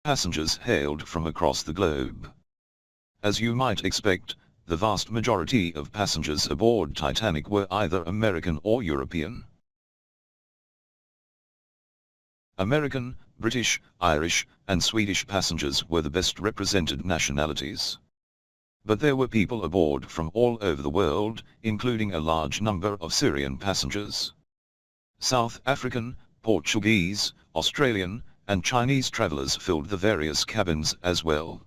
Passengers hailed from across the globe. As you might expect, the vast majority of passengers aboard Titanic were either American or European. American, British, Irish, and Swedish passengers were the best represented nationalities. But there were people aboard from all over the world, including a large number of Syrian passengers. South African, Portuguese, Australian, and Chinese travelers filled the various cabins as well.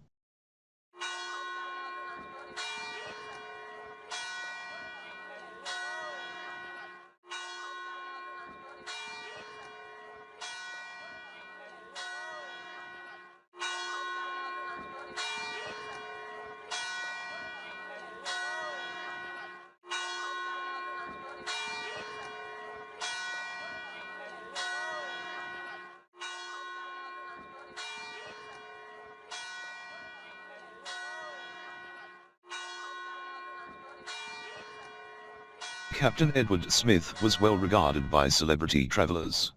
Captain Edward Smith was well regarded by celebrity travelers.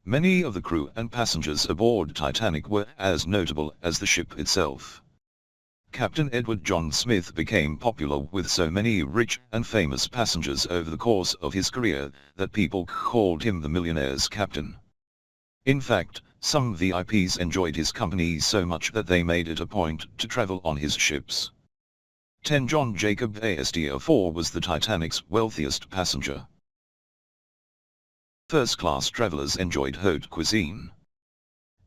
Many of the crew and passengers aboard Titanic were as notable as the ship itself. Captain Edward John Smith became popular with so many rich and famous passengers over the course of his career that people called him the millionaire's captain. In fact, some VIPs enjoyed his company so much that they made it a point to travel on his ships. 10 John Jacob Astor IV was the Titanic's wealthiest passenger. First-class travelers enjoyed haute cuisine.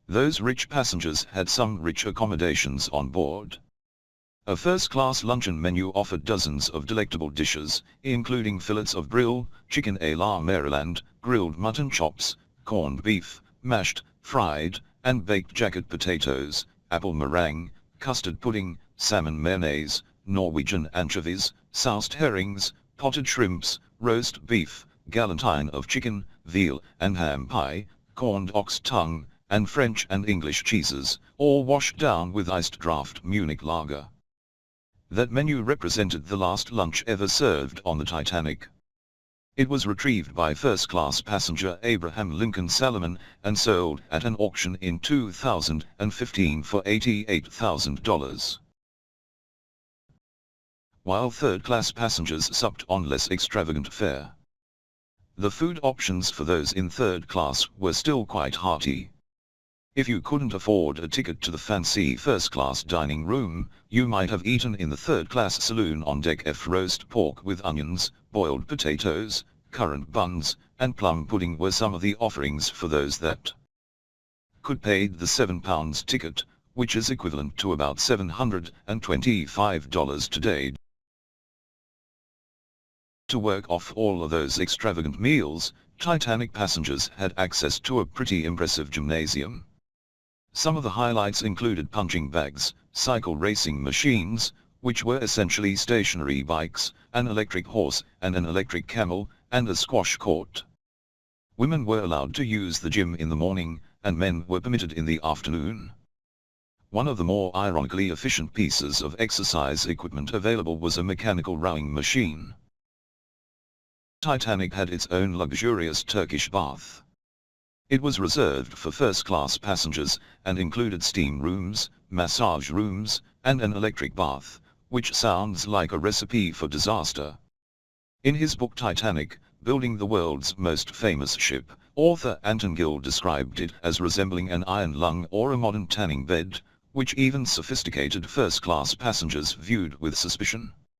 Those rich passengers had some rich accommodations on board. A first-class luncheon menu offered dozens of delectable dishes, including fillets of brill, chicken à la Maryland, grilled mutton chops, corned beef, mashed, fried, and baked jacket potatoes, apple meringue, custard pudding, salmon mayonnaise, Norwegian anchovies, soused herrings, potted shrimps, roast beef, galantine of chicken, veal and ham pie, corned ox tongue, and French and English cheeses, all washed down with iced draft Munich lager. That menu represented the last lunch ever served on the Titanic. It was retrieved by first-class passenger Abraham Lincoln Salomon and sold at an auction in 2015 for $88,000. While third-class passengers supped on less extravagant fare, the food options for those in third class were still quite hearty. If you couldn't afford a ticket to the fancy first-class dining room, you might have eaten in the third-class saloon on deck. Roast pork with onions, boiled potatoes, currant buns, and plum pudding were some of the offerings for those that could pay the £7 ticket, which is equivalent to about $725 today. To work off all of those extravagant meals, Titanic passengers had access to a pretty impressive gymnasium. Some of the highlights included punching bags, cycle racing machines, which were essentially stationary bikes, an electric horse and an electric camel, and a squash court. Women were allowed to use the gym in the morning, and men were permitted in the afternoon. One of the more ironically efficient pieces of exercise equipment available was a mechanical rowing machine. Titanic had its own luxurious Turkish bath. It was reserved for first-class passengers, and included steam rooms, massage rooms, and an electric bath, which sounds like a recipe for disaster. In his book Titanic, Building the World's Most Famous Ship, author Anton Gill described it as resembling an iron lung or a modern tanning bed, which even sophisticated first-class passengers viewed with suspicion.